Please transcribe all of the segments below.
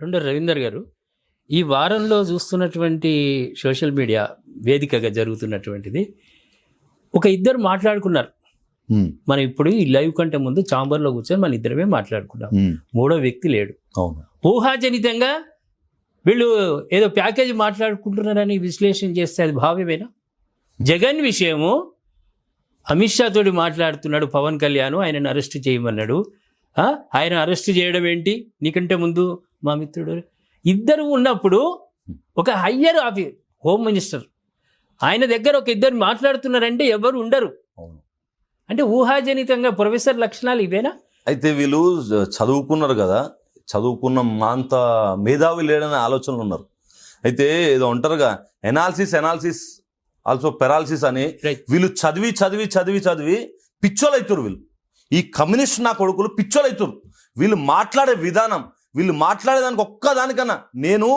రెండో రవీందర్ గారు, ఈ వారంలో చూస్తున్నటువంటి సోషల్ మీడియా వేదికగా జరుగుతున్నటువంటిది, ఒక ఇద్దరు మాట్లాడుకున్నారు. మనం ఇప్పుడు ఈ లైవ్ కంటే ముందు ఛాంబర్లో కూర్చొని మన ఇద్దరమే మాట్లాడుకున్నాం. మూడో వ్యక్తి లేడు. ఊహాజనితంగా వీళ్ళు ఏదో ప్యాకేజీ మాట్లాడుకుంటున్నారని విశ్లేషణ చేస్తే అది భావ్యమేనా? జగన్ విషయము అమిత్ షా తోటి మాట్లాడుతున్నాడు పవన్ కళ్యాణ్, ఆయనను అరెస్ట్ చేయమన్నాడు. ఆయన అరెస్ట్ చేయడం ఏంటి, నీకంటే ముందు మా మిత్రుడు ఇద్దరు ఉన్నప్పుడు ఒక హయ్యర్ హోమ్ మినిస్టర్ ఆయన దగ్గర ఒక ఇద్దరు మాట్లాడుతున్నారంటే ఎవరు ఉండరు. అంటే ఊహాజనితంగా ప్రొఫెసర్ లక్షణాలు ఇవేనా? అయితే వీళ్ళు చదువుకున్నారు కదా, చదువుకున్న మాంత మేధావి లేడనే ఆలోచనలు ఉన్నారు. అయితే ఏదో అంటారుగా ఎనాలిసిస్ ఆల్సో పెరాలసిస్ అని. వీళ్ళు చదివి పిచ్చోలు అవుతారు. వీళ్ళు ఈ కమ్యూనిస్ట్ నా కొడుకులు పిచ్చోలు అవుతారు. వీళ్ళు మాట్లాడే విధానం, వీళ్ళు మాట్లాడేదానికి ఒక్కదానికన్నా నేను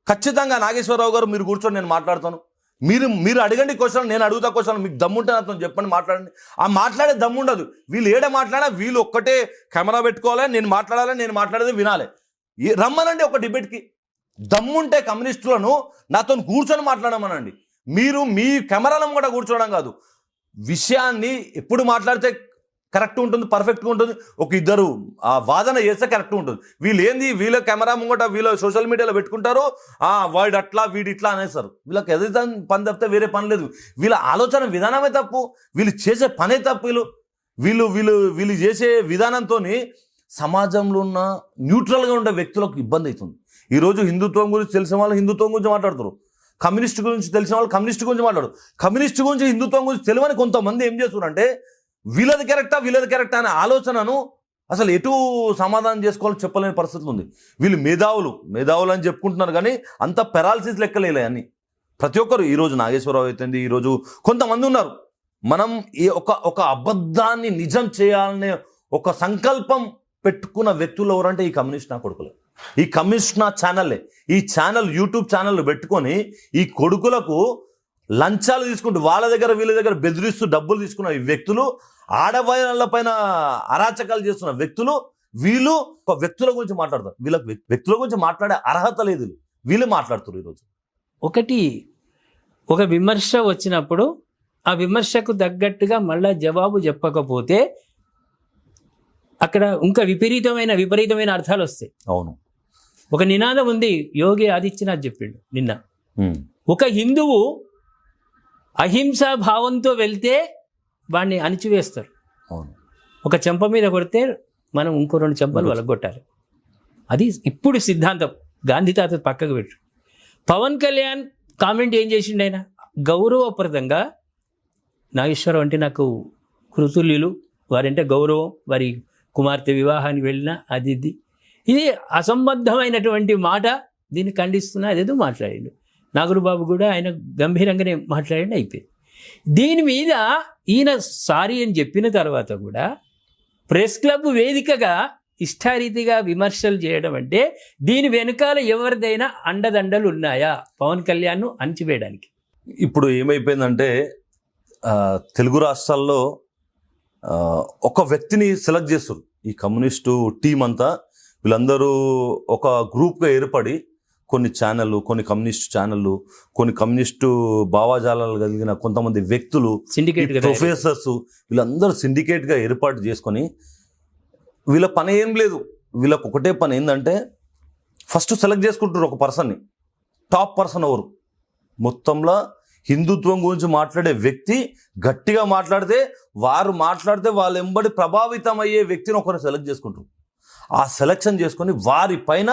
ఖచ్చితంగా నాగేశ్వరరావు గారు మీరు కూర్చొని నేను మాట్లాడతాను, మీరు అడగండి క్వశ్చన్, నేను అడుగుతా క్వశ్చన్, మీకు దమ్ముంటే నాతో చెప్పండి, మాట్లాడండి. ఆ మాట్లాడే దమ్ము ఉండదు. వీళ్ళు ఏడ మాట్లాడా వీళ్ళు ఒక్కటే కెమెరా పెట్టుకోవాలి, నేను మాట్లాడాలి, నేను మాట్లాడేది వినాలి. రమ్మనండి ఒక డిబేట్కి. దమ్ముంటే కమ్యూనిస్టులను నాతో కూర్చొని మాట్లాడమనండి. మీరు మీ కెమెరాలను కూడా కూర్చోవడం కాదు, విషయాన్ని ఎప్పుడు మాట్లాడితే కరెక్ట్ ఉంటుంది, పర్ఫెక్ట్గా ఉంటుంది. ఒక ఇద్దరు ఆ వాదన చేస్తే కరెక్ట్ ఉంటుంది. వీళ్ళు ఏంది, వీళ్ళ కెమెరా ముంగట వీళ్ళు సోషల్ మీడియాలో పెట్టుకుంటారు, వాడు అట్లా వీడు ఇట్లా అనేస్తారు. వీళ్ళకి ఎదుగుతా పని తప్పితే వేరే పని లేదు. వీళ్ళ ఆలోచన విధానమే తప్పు, వీళ్ళు చేసే పనే తప్పు. వీళ్ళు చేసే విధానంతో సమాజంలో ఉన్న న్యూట్రల్గా ఉండే వ్యక్తులకు ఇబ్బంది అవుతుంది. ఈరోజు హిందుత్వం గురించి తెలిసిన వాళ్ళు హిందుత్వం గురించి మాట్లాడుతారు, కమ్యూనిస్ట్ గురించి తెలిసిన వాళ్ళు కమ్యూనిస్ట్ గురించి మాట్లాడరు. కమ్యూనిస్ట్ గురించి హిందుత్వం గురించి తెలియని కొంతమంది ఏం చేస్తున్నారంటే వీళ్ళది కరెక్టా అనే ఆలోచనను అసలు ఎటు సమాధానం చేసుకోవాలో చెప్పలేని పరిస్థితి ఉంది. వీళ్ళు మేధావులు అని చెప్పుకుంటున్నారు, కానీ అంత పెరాలసిస్ లెక్కలేలే అని ప్రతి ఒక్కరు. ఈరోజు నాగేశ్వరరావు అయితేంది, ఈరోజు కొంతమంది ఉన్నారు. మనం ఒక అబద్ధాన్ని నిజం చేయాలనే ఒక సంకల్పం పెట్టుకున్న వ్యక్తులు ఎవరంటే ఈ కమ్యూనిస్ట్ నా కొడుకులు, ఈ కమ్యూనిస్ట్ నా ఛానల్లే. ఈ ఛానల్ యూట్యూబ్ ఛానల్ పెట్టుకొని ఈ కొడుకులకు లంచాలు తీసుకుంటూ వాళ్ళ దగ్గర వీళ్ళ దగ్గర బెదిరిస్తూ డబ్బులు తీసుకున్న ఈ వ్యక్తులు, ఆడవాళ్ళ పైన అరాచకాలు చేస్తున్న వ్యక్తులు, వీళ్ళు ఒక వ్యక్తుల గురించి మాట్లాడతారు. వీళ్ళకి వ్యక్తుల గురించి మాట్లాడే అర్హత లేదు, వీళ్ళు మాట్లాడుతారు. ఈరోజు ఒక విమర్శ వచ్చినప్పుడు ఆ విమర్శకు తగ్గట్టుగా మళ్ళా జవాబు చెప్పకపోతే అక్కడ ఇంకా విపరీతమైన అర్థాలు వస్తాయి. అవును, ఒక నినాదం ఉంది, యోగి ఆదిత్యనాథ్ చెప్పిండు నిన్న. ఒక హిందువు అహింసా భావంతో వెళ్తే వాడిని అణిచివేస్తారు. ఒక చెంప మీద కొడితే మనం ఇంకో 2 చెంపలు వలగొట్టాలి. అది ఇప్పుడు సిద్ధాంతం. గాంధీ తాత పక్కకు పెట్టు. పవన్ కళ్యాణ్ కామెంట్ ఏం చేసిండు, ఆయన గౌరవప్రదంగా నాగేశ్వరరావు అంటే నాకు కృతుల్యులు, వారంటే గౌరవం, వారి కుమార్తె వివాహానికి వెళ్ళిన ఇది అసంబద్ధమైనటువంటి మాట, దీన్ని ఖండిస్తున్నా అదేదో మాట్లాడిండు. నాగరుబాబు కూడా ఆయన గంభీరంగానే మాట్లాడి అయిపోయింది. దీని మీద ఈయన సారీ అని చెప్పిన తర్వాత కూడా ప్రెస్ క్లబ్ వేదికగా ఇష్టారీతిగా విమర్శలు చేయడం అంటే దీని వెనుకాల ఎవరిదైనా అండదండలు ఉన్నాయా పవన్ కళ్యాణ్ను అణచివేయడానికి? ఇప్పుడు ఏమైపోయిందంటే తెలుగు రాష్ట్రాల్లో ఒక వ్యక్తిని సెలెక్ట్ చేస్తారు. ఈ కమ్యూనిస్టు టీం అంతా వీళ్ళందరూ ఒక గ్రూప్గా ఏర్పడి కొన్ని కమ్యూనిస్టు ఛానళ్ళు, కొన్ని కమ్యూనిస్టు భావాజాలాలు కలిగిన కొంతమంది వ్యక్తులు, ప్రొఫెసర్స్, వీళ్ళందరూ సిండికేట్గా ఏర్పాటు చేసుకొని వీళ్ళ పని ఏం లేదు. వీళ్ళకి ఒకటే పని ఏంటంటే ఫస్ట్ సెలెక్ట్ చేసుకుంటారు ఒక పర్సన్ని. టాప్ పర్సన్ ఎవరు, మొత్తంలో హిందుత్వం గురించి మాట్లాడే వ్యక్తి గట్టిగా మాట్లాడితే వాళ్ళ ఎంబడి ప్రభావితం అయ్యే వ్యక్తిని ఒకరిని సెలెక్ట్ చేసుకుంటారు. ఆ సెలెక్షన్ చేసుకొని వారి పైన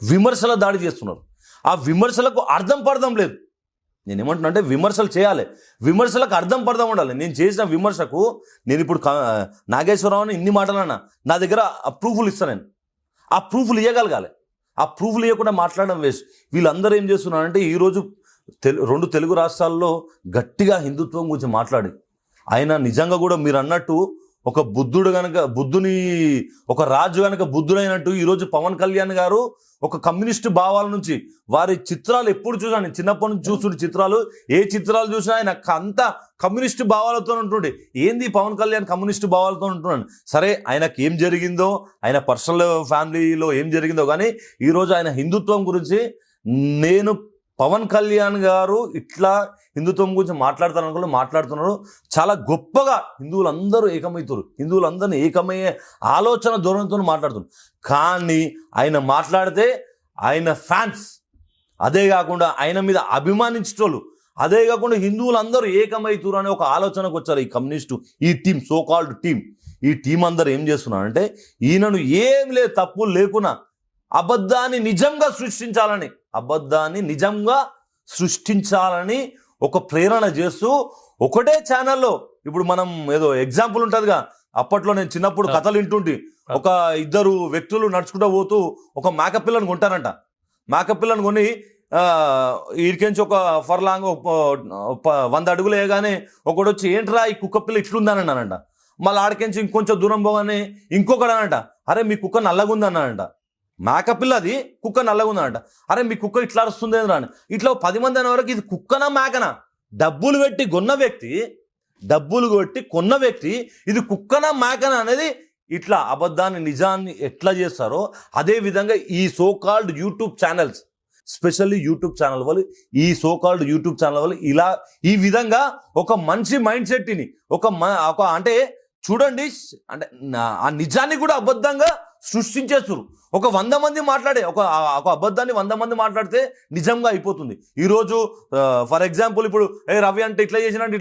విమర్శల దాడి చేస్తున్నారు. ఆ విమర్శలకు అర్థం పర్థం లేదు. నేనేమంటున్నా అంటే విమర్శలు చేయాలి, విమర్శలకు అర్థం పర్థం ఉండాలి. నేను చేసిన విమర్శకు నేను ఇప్పుడు నాగేశ్వరరావుని ఇన్ని మాటలన్నా నా దగ్గర ఆ ప్రూఫ్లు ఇస్తాను. నేను ఆ ప్రూఫ్లు ఇవ్వగలగాలి. ఆ ప్రూఫ్లు ఇవ్వకుండా మాట్లాడడం వేస్ట్. వీళ్ళందరూ ఏం చేస్తున్నారంటే ఈరోజు 2 తెలుగు రాష్ట్రాల్లో గట్టిగా హిందుత్వం గురించి మాట్లాడి ఆయన నిజంగా కూడా మీరు అన్నట్టు ఒక బుద్ధుడు గనక ఒక రాజు గనక బుద్ధుడైనట్టు ఈరోజు పవన్ కళ్యాణ్ గారు ఒక కమ్యూనిస్టు భావాల నుంచి వారి చిత్రాలు ఎప్పుడు చూసాను, చిన్నప్పటి నుంచి చూస్తుండే చిత్రాలు, ఏ చిత్రాలు చూసినా ఆయన అంత కమ్యూనిస్టు భావాలతో ఉంటుండే. ఏంది పవన్ కళ్యాణ్ కమ్యూనిస్టు భావాలతో ఉంటున్నాడు? సరే, ఆయనకి ఏం జరిగిందో, ఆయన పర్సనల్ ఫ్యామిలీలో ఏం జరిగిందో కానీ ఈరోజు ఆయన హిందుత్వం గురించి నేను పవన్ కళ్యాణ్ గారు ఇట్లా హిందుత్వం గురించి మాట్లాడుతున్నారు. చాలా గొప్పగా హిందువులందరూ ఏకమవుతారు, హిందువులందరినీ ఏకమయ్యే ఆలోచన ధోరణితో మాట్లాడుతున్నారు. కానీ ఆయన మాట్లాడితే ఆయన ఫ్యాన్స్, అదే కాకుండా ఆయన మీద అభిమానించేటోళ్ళు, అదే కాకుండా హిందువులందరూ ఏకమవుతారు అనే ఒక ఆలోచనకు వచ్చారు ఈ కమ్యూనిస్టు, ఈ టీం, సోకాల్డ్ టీం. ఈ టీం అందరూ ఏం చేస్తున్నారంటే ఈయనను ఏం లేదు తప్పులు లేకున్నా అబద్ధాన్ని నిజంగా సృష్టించాలని ఒక ప్రేరణ చేస్తూ ఒకటే ఛానల్లో, ఇప్పుడు మనం ఏదో ఎగ్జాంపుల్ ఉంటుందిగా, అప్పట్లో నేను చిన్నప్పుడు కథలు వింటుంటే ఒక ఇద్దరు వ్యక్తులు నడుచుకుంటూ పోతూ ఒక మేకపిల్లను కొంటారంట. మేకపిల్లను కొని వీడికించి ఒక ఫర్లాంగ్ 100 అడుగులు వేయగానే ఒకడు వచ్చి ఏంట్రా ఈ కుక్క పిల్ల ఇట్లుందని అన్నానంట. మళ్ళీ ఆడికించి ఇంకొంచెం దూరం పోగానే ఇంకొకడు అనంట, అరే మీ కుక్క నల్లగుంది అన్నానంట. మేకపిల్లది కుక్క నల్లగా ఉందనంట. అరే మీ కుక్క ఇట్లా వస్తుంది అని ఇట్లా 10 మంది అనే వరకు ఇది కుక్కనా మేకనా? డబ్బులు పెట్టి కొన్న వ్యక్తి ఇది కుక్కనా మేకనా అనేది ఇట్లా అబద్ధాన్ని నిజాన్ని ఎట్లా చేస్తారో అదే విధంగా ఈ so called YouTube channels, specially YouTube channel వాళ్ళు, ఈ సోకాల్డ్ యూట్యూబ్ ఛానల్ వాళ్ళు ఇలా ఈ విధంగా ఒక మంచి మైండ్ సెట్ని ఒక అంటే చూడండి, అంటే ఆ నిజాన్ని కూడా అబద్ధంగా సృష్టించేస్తారు. ఒక 100 మంది మాట్లాడే ఒక అబద్ధాన్ని 100 మంది మాట్లాడితే నిజంగా అయిపోతుంది. ఈరోజు ఫర్ ఎగ్జాంపుల్ ఇప్పుడు రవి అంటే ఇట్లా చేసినట్టు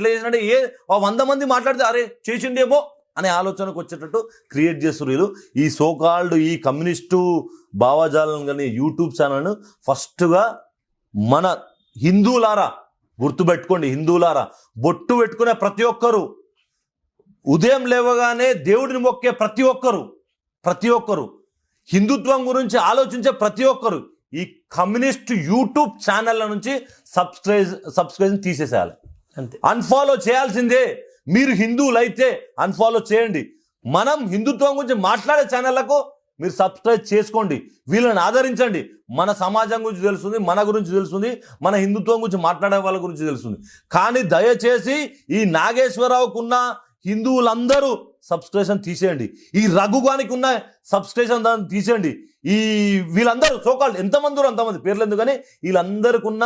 100 మంది మాట్లాడితే అరే చేసిండేమో అనే ఆలోచనకు వచ్చేటట్టు క్రియేట్ చేస్తారు వీళ్ళు. ఈ సోకాల్డ్ ఈ కమ్యూనిస్టు భావజాలం కానీ యూట్యూబ్ ఛానల్ను ఫస్ట్గా మన హిందువులారా గుర్తుపెట్టుకోండి, హిందువులారా బొట్టు పెట్టుకునే ప్రతి ఒక్కరు, ఉదయం లేవగానే దేవుడిని మొక్కే ప్రతి ఒక్కరు హిందుత్వం గురించి ఆలోచించే ప్రతి ఒక్కరు ఈ కమ్యూనిస్ట్ యూట్యూబ్ ఛానళ్ళ నుంచి సబ్స్క్రైబ్ తీసేసేయాలి, అంతే. అన్ఫాలో చేయాల్సిందే. మీరు హిందువులైతే అన్ఫాలో చేయండి. మనం హిందుత్వం గురించి మాట్లాడే ఛానళ్లకు మీరు సబ్స్క్రైబ్ చేసుకోండి, వీళ్ళని ఆదరించండి. మన సమాజం గురించి తెలుస్తుంది, మన గురించి తెలుస్తుంది, మన హిందుత్వం గురించి మాట్లాడే వాళ్ళ గురించి తెలుస్తుంది. కానీ దయచేసి ఈ నాగేశ్వరరావుకున్న హిందువులందరూ సబ్స్క్రిప్షన్ తీసేయండి, ఈ రఘుగానికి ఉన్న సబ్స్క్రిప్షన్ దాన్ని తీసేయండి. ఈ వీళ్ళందరూ సోకాల్డ్ ఎంతమంది అంతమంది పేర్లు ఎందుకు కానీ వీళ్ళందరికీ ఉన్న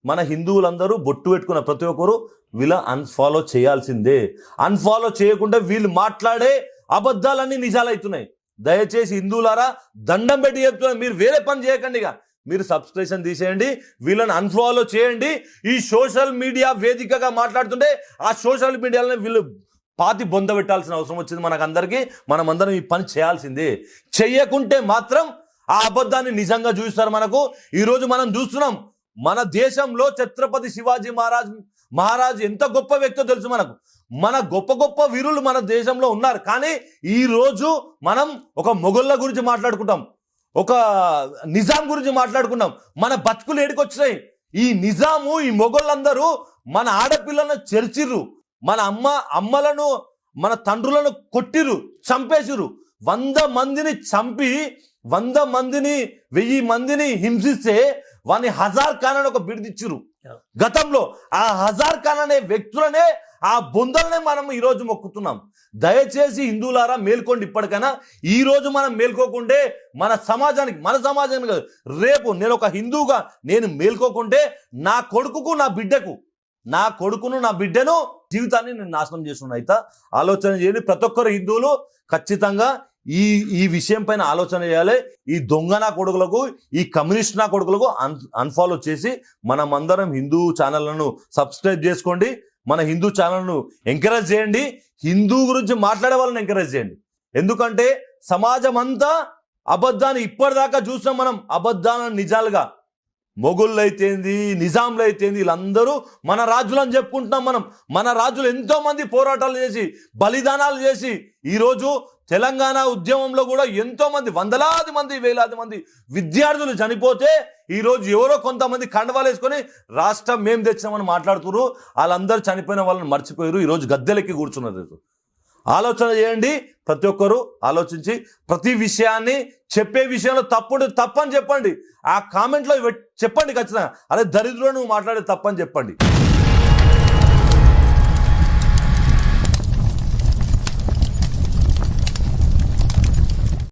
మన హిందువులందరూ బొట్టు పెట్టుకున్న ప్రతి ఒక్కరు వీళ్ళ అన్ఫాలో చేయాల్సిందే. అన్ఫాలో చేయకుండా వీళ్ళు మాట్లాడే అబద్ధాలన్నీ నిజాలవుతున్నాయి. దయచేసి హిందువులారా దండం పెట్టి చెప్తున్నా, మీరు వేరే పని చేయకండి, మీరు సబ్స్క్రిప్షన్ తీసేయండి, వీళ్ళని అన్ఫాలో చేయండి. ఈ సోషల్ మీడియా వేదికగా మాట్లాడుతుంటే ఆ సోషల్ మీడియాలో వీళ్ళు పాతి బొంద పెట్టాల్సిన అవసరం వచ్చింది మనకందరికీ. మనమందరం ఈ పని చేయాల్సిందే. చెయ్యకుంటే మాత్రం ఆ అబద్ధాన్ని నిజంగా చూపిస్తారు మనకు. ఈరోజు మనం చూస్తున్నాం మన దేశంలో ఛత్రపతి శివాజీ మహారాజ్ ఎంత గొప్ప వ్యక్తో తెలుసు మనకు. మన గొప్ప వీరులు మన దేశంలో ఉన్నారు. కానీ ఈరోజు మనం ఒక మొఘళ్ళ గురించి మాట్లాడుకుంటాం, ఒక నిజాం గురించి మాట్లాడుకున్నాం. మన బతుకులు ఏడికొచ్చినాయి. ఈ నిజాము ఈ మొఘళ్ళందరూ మన ఆడపిల్లలను చెరిచిర్రు, మన అమ్మలను మన తండ్రులను కొట్టిరు, చంపేసిరు. 100 మందిని చంపి 100 మందిని 1000 మందిని హింసిస్తే వాని హజార్ ఖాన్ అని ఒక బిరుదిచ్చిరు గతంలో. ఆ హజార్ ఖాన్ అనే వ్యక్తులనే, ఆ బొందలనే మనం ఈరోజు మొక్కుతున్నాం. దయచేసి హిందువులారా మేల్కోండి. ఇప్పటికైనా ఈరోజు మనం మేల్కోకుంటే మన సమాజానికి కాదు, రేపు నేను ఒక హిందువుగా నేను మేల్కోకుంటే నా కొడుకును నా బిడ్డను జీవితాన్ని నేను నాశనం చేస్తున్నా. అయితే ఆలోచన చేయండి. ప్రతి ఒక్కరు హిందువులు ఖచ్చితంగా ఈ విషయం పైన ఆలోచన చేయాలి. ఈ దొంగ నా కొడుకులకు, ఈ కమ్యూనిస్ట్ నా కొడుకులకు అన్ఫాలో చేసి మనమందరం హిందూ ఛానళ్లను సబ్స్క్రైబ్ చేసుకోండి. మన హిందూ ఛానల్ను ఎంకరేజ్ చేయండి. హిందూ గురించి మాట్లాడే వాళ్ళని ఎంకరేజ్ చేయండి. ఎందుకంటే సమాజం అంతా అబద్ధాన్ని ఇప్పటిదాకా చూసాం మనం, అబద్ధాలను నిజాలుగా. మొఘళ్ళు అయితేంది, నిజాంలు అయితేంది, వీళ్ళందరూ మన రాజులని చెప్పుకుంటున్నాం మనం. మన రాజులు ఎంతో మంది పోరాటాలు చేసి బలిదానాలు చేసి ఈరోజు తెలంగాణ ఉద్యమంలో కూడా ఎంతో మంది, వందలాది మంది, వేలాది మంది విద్యార్థులు చనిపోతే ఈరోజు ఎవరో కొంతమంది కండవాలు వేసుకొని రాష్ట్రం మేము తెచ్చామని మాట్లాడుతున్నారు. వాళ్ళందరూ చనిపోయిన వాళ్ళని మర్చిపోయారు. ఈరోజు గద్దెలెక్కి కూర్చున్నారు. ఆలోచన చేయండి. ప్రతి ఒక్కరూ ఆలోచించి ప్రతి విషయాన్ని చెప్పే విషయంలో తప్పని చెప్పండి. ఆ కామెంట్లో చెప్పండి ఖచ్చితంగా, అరే దరిద్రుడు నువ్వు మాట్లాడే తప్పని చెప్పండి.